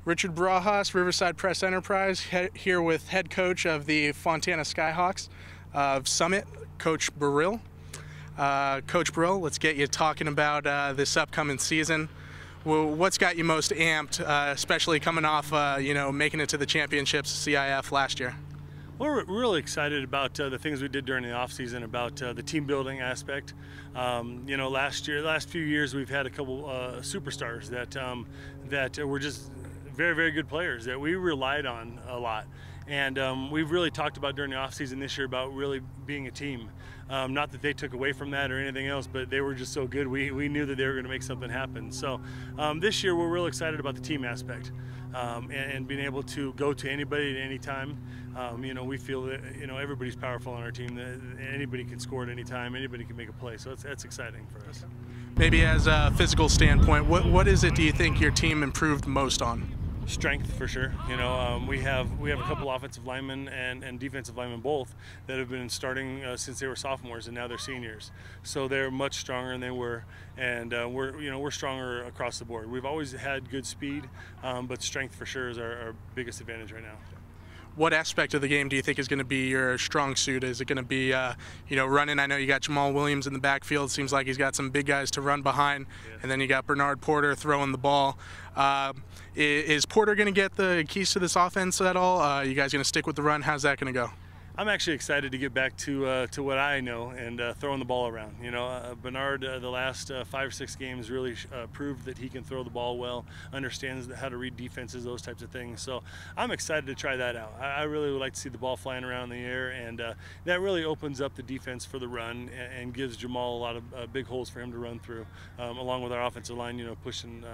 Richard Barajas, Riverside Press Enterprise, here with head coach of the Fontana Skyhawks of Summit, Coach Barile. Coach Barile, let's get you talking about this upcoming season. Well, what's got you most amped, especially coming off, making it to the championships CIF last year? We're really excited about the things we did during the off-season, about the team building aspect. Last few years, we've had a couple superstars that were just very, very good players that we relied on a lot. And we've really talked about during the off-season this year about really being a team. Not that they took away from that or anything else, but they were just so good. We knew that they were going to make something happen. So this year, we're real excited about the team aspect. And being able to go to anybody at any time. We feel that everybody's powerful on our team. That anybody can score at any time. Anybody can make a play. So that's exciting for us. Maybe as a physical standpoint, what is it do you think your team improved most on? Strength, for sure. We have a couple offensive linemen and defensive linemen both that have been starting since they were sophomores, and now they're seniors. So they're much stronger than they were, and we're stronger across the board. We've always had good speed, but strength for sure is our biggest advantage right now. What aspect of the game do you think is going to be your strong suit? Is it going to be, running? I know you got Jamal Williams in the backfield. Seems like he's got some big guys to run behind. Yes. And then you got Bernard Porter throwing the ball. Is Porter going to get the keys to this offense at all? You guys going to stick with the run? How's that going to go? I'm actually excited to get back to what I know and throwing the ball around. Bernard, the last 5 or 6 games really proved that he can throw the ball well, understands how to read defenses, those types of things. So I'm excited to try that out. I really would like to see the ball flying around in the air, and that really opens up the defense for the run and gives Jamal a lot of big holes for him to run through, along with our offensive line, pushing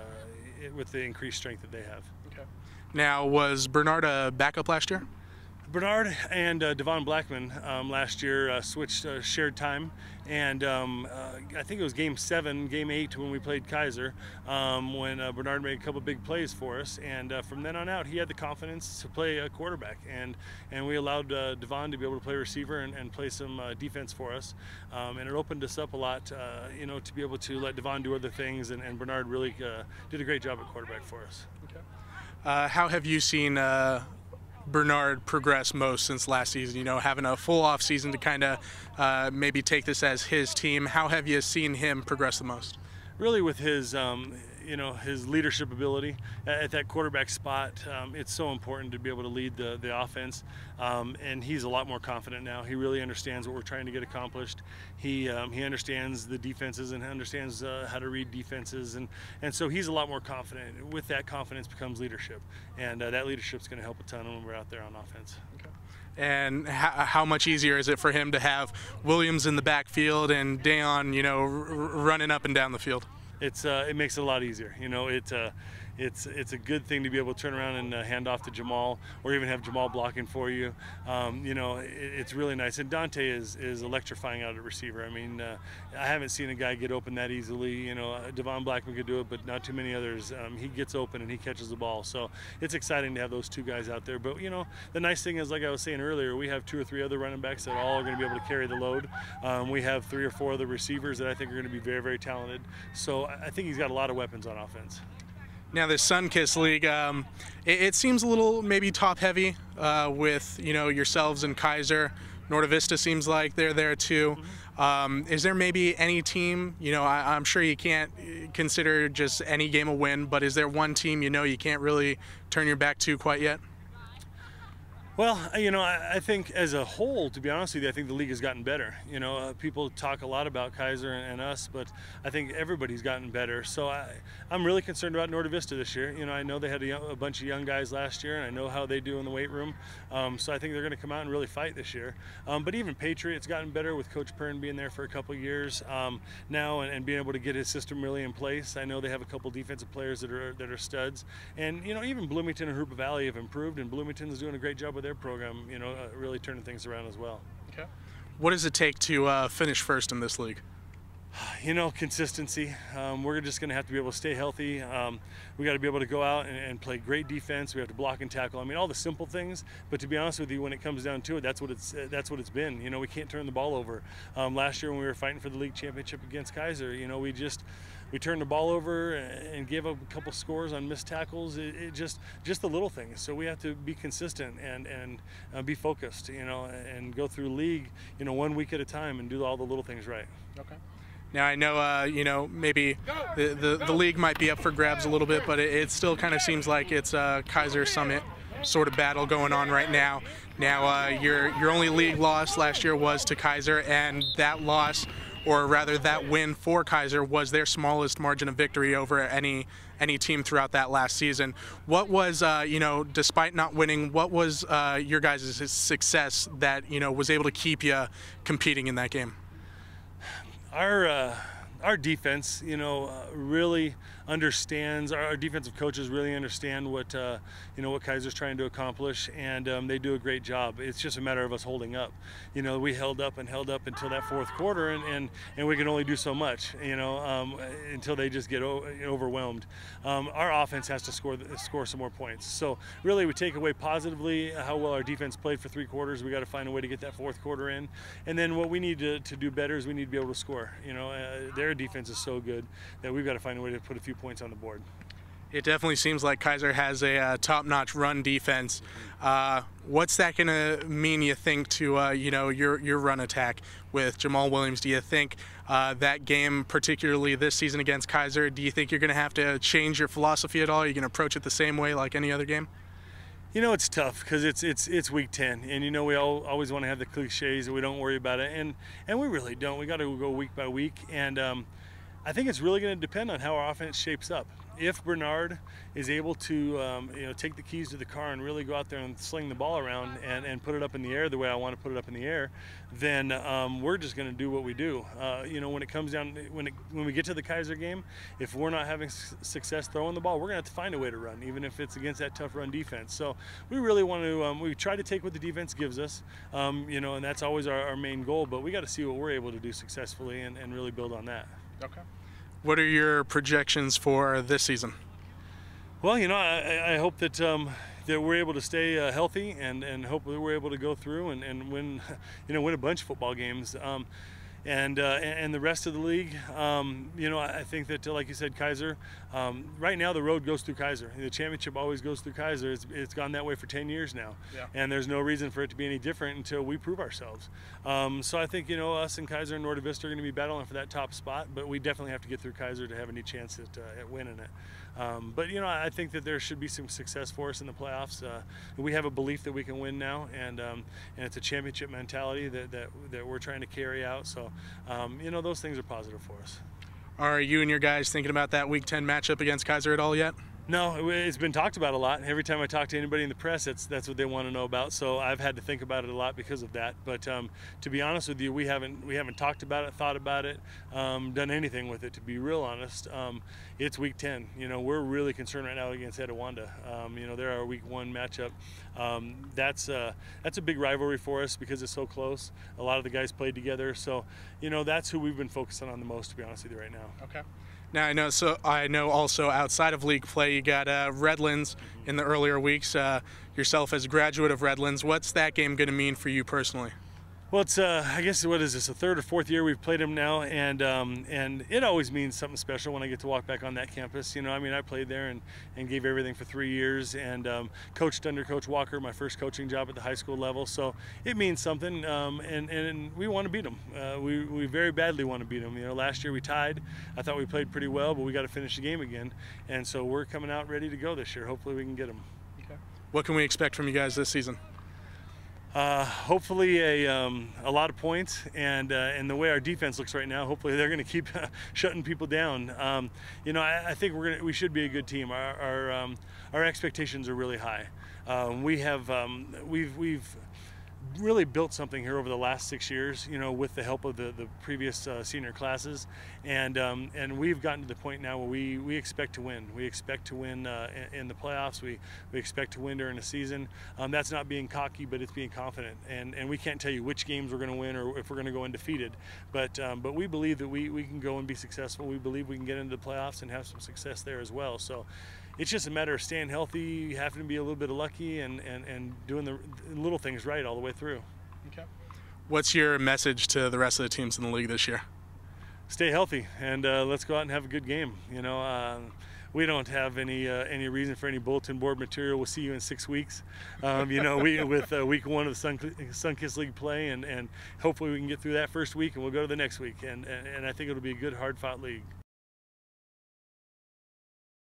with the increased strength that they have. Okay. Now, was Bernard a backup last year? Bernard and Devon Blackman last year switched shared time, and I think it was game 8 when we played Kaiser, when Bernard made a couple big plays for us, and from then on out he had the confidence to play a quarterback, and we allowed Devon to be able to play receiver and play some defense for us, and it opened us up a lot, to be able to let Devon do other things, and Bernard really did a great job at quarterback for us. Okay. How have you seen Bernard progress most since last season, having a full off season to kind of maybe take this as his team? How have you seen him progress the most? Really with his his leadership ability at that quarterback spot. It's so important to be able to lead the offense, and he's a lot more confident now. He really understands what we're trying to get accomplished. He understands the defenses and understands how to read defenses, and so he's a lot more confident. With that confidence comes leadership, and that leadership's going to help a ton when we're out there on offense. Okay. And how much easier is it for him to have Williams in the backfield and Dayon, running up and down the field? It makes it a lot easier. It's a good thing to be able to turn around and hand off to Jamal, or even have Jamal blocking for you. It's really nice. And Dante is electrifying out at receiver. I mean, I haven't seen a guy get open that easily. Devon Blackman could do it, but not too many others. He gets open and he catches the ball. So it's exciting to have those two guys out there. But the nice thing is, like I was saying earlier, we have 2 or 3 other running backs that all are going to be able to carry the load. We have 3 or 4 other receivers that I think are going to be very, very talented. So I think he's got a lot of weapons on offense. Now this Sunkiss League, it seems a little maybe top-heavy with yourselves and Kaiser. Norte Vista seems like they're there too. Mm-hmm. Is there maybe any team? I'm sure you can't consider just any game a win, but is there one team you can't really turn your back to quite yet? Well, I think as a whole, to be honest with you, I think the league has gotten better. People talk a lot about Kaiser and us, but I think everybody's gotten better. So I'm really concerned about Norte Vista this year. I know they had a bunch of young guys last year, and I know how they do in the weight room. So I think they're going to come out and really fight this year. But even Patriot's gotten better with Coach Pern being there for a couple of years now, and being able to get his system really in place. I know they have a couple defensive players that are studs. And, even Bloomington and Hoopa Valley have improved, and Bloomington's doing a great job with their program, really turning things around as well. Okay. What does it take to finish first in this league? Consistency. We're just going to have to be able to stay healthy. We got to be able to go out and play great defense. We have to block and tackle. I mean, all the simple things. But to be honest with you, when it comes down to it, that's what it's been. We can't turn the ball over. Last year when we were fighting for the league championship against Kaiser, we just we turned the ball over and gave up a couple scores on missed tackles. It just the little things. So we have to be consistent and be focused, and go through league, 1 week at a time and do all the little things right. Okay. Now I know, maybe the league might be up for grabs a little bit, but it still kind of seems like it's a Kaiser Summit sort of battle going on right now. Now your only league loss last year was to Kaiser, and that loss, or rather that win for Kaiser, was their smallest margin of victory over any team throughout that last season. What was, despite not winning, what was your guys' success that was able to keep you competing in that game? Our defense, really understands. Our defensive coaches really understand what what Kaiser's trying to accomplish, and they do a great job. It's just a matter of us holding up. We held up until that fourth quarter, and we can only do so much. Until they just get overwhelmed. Our offense has to score some more points. So really, we take away positively how well our defense played for 3 quarters. We got to find a way to get that fourth quarter in, and then what we need to do better is we need to be able to score. Their defense is so good that we've got to find a way to put a few points on the board. It definitely seems like Kaiser has a top-notch run defense. What's that going to mean, you think, to your run attack with Jamal Williams? Do you think that game, particularly this season against Kaiser, do you think you're going to have to change your philosophy at all? Are you going to approach it the same way like any other game? It's tough because it's week 10, and we always want to have the cliches that we don't worry about it, and we really don't. We got to go week by week, and I think it's really going to depend on how our offense shapes up. If Bernard is able to take the keys to the car and really go out there and sling the ball around and put it up in the air the way I want to put it up in the air, then we're just going to do what we do. When it comes down, when we get to the Kaiser game, if we're not having success throwing the ball, we're going to have to find a way to run, even if it's against that tough run defense. So we really want to, we try to take what the defense gives us, and that's always our main goal, but we got to see what we're able to do successfully and really build on that. Okay. What are your projections for this season? Well, I hope that that we're able to stay healthy and hope that we're able to go through and win, win a bunch of football games. And the rest of the league, I think that, like you said, Kaiser, right now the road goes through Kaiser. The championship always goes through Kaiser. It's gone that way for 10 years now. Yeah. And there's no reason for it to be any different until we prove ourselves. So I think, us and Kaiser and Norte Vista are going to be battling for that top spot, but we definitely have to get through Kaiser to have any chance at winning it. But I think that there should be some success for us in the playoffs. We have a belief that we can win now, and it's a championship mentality that we're trying to carry out. So those things are positive for us. Are you and your guys thinking about that Week 10 matchup against Kaiser at all yet? No, it's been talked about a lot. Every time I talk to anybody in the press, that's what they want to know about. So I've had to think about it a lot because of that. But to be honest with you, we haven't talked about it, thought about it, done anything with it. To be real honest, it's Week 10. We're really concerned right now against Etiwanda. They're our Week 1 matchup. That's a big rivalry for us because it's so close. A lot of the guys played together, so that's who we've been focusing on the most. To be honest with you, right now. Okay. Now I know also outside of league play, you got Redlands in the earlier weeks. Yourself as a graduate of Redlands, what's that game going to mean for you personally? Well, it's I guess, what is this, the 3rd or 4th year we've played them now, and it always means something special when I get to walk back on that campus. I played there and gave everything for 3 years, and coached under Coach Walker, my first coaching job at the high school level. So it means something, and we want to beat them. We very badly want to beat them. Last year we tied. I thought we played pretty well, but we got to finish the game again, and so we're coming out ready to go this year. Hopefully we can get them. Okay. What can we expect from you guys this season? Hopefully a lot of points, and the way our defense looks right now, hopefully they're going to keep shutting people down. I think we should be a good team. Our expectations are really high. We've really built something here over the last 6 years, with the help of the previous senior classes, and we've gotten to the point now where we expect to win. We expect to win in the playoffs. We expect to win during the season. That's not being cocky, but it's being confident. And we can't tell you which games we're going to win or if we're going to go undefeated. But we believe that we can go and be successful. We believe we can get into the playoffs and have some success there as well. So it's just a matter of staying healthy, having to be a little bit lucky, and doing the little things right all the way through. Okay. What's your message to the rest of the teams in the league this year? stay healthy, and let's go out and have a good game. We don't have any reason for any bulletin board material. We'll see you in 6 weeks. With week 1 of the Sunkist League play, and hopefully we can get through that first week, and we'll go to the next week. And I think it'll be a good, hard-fought league.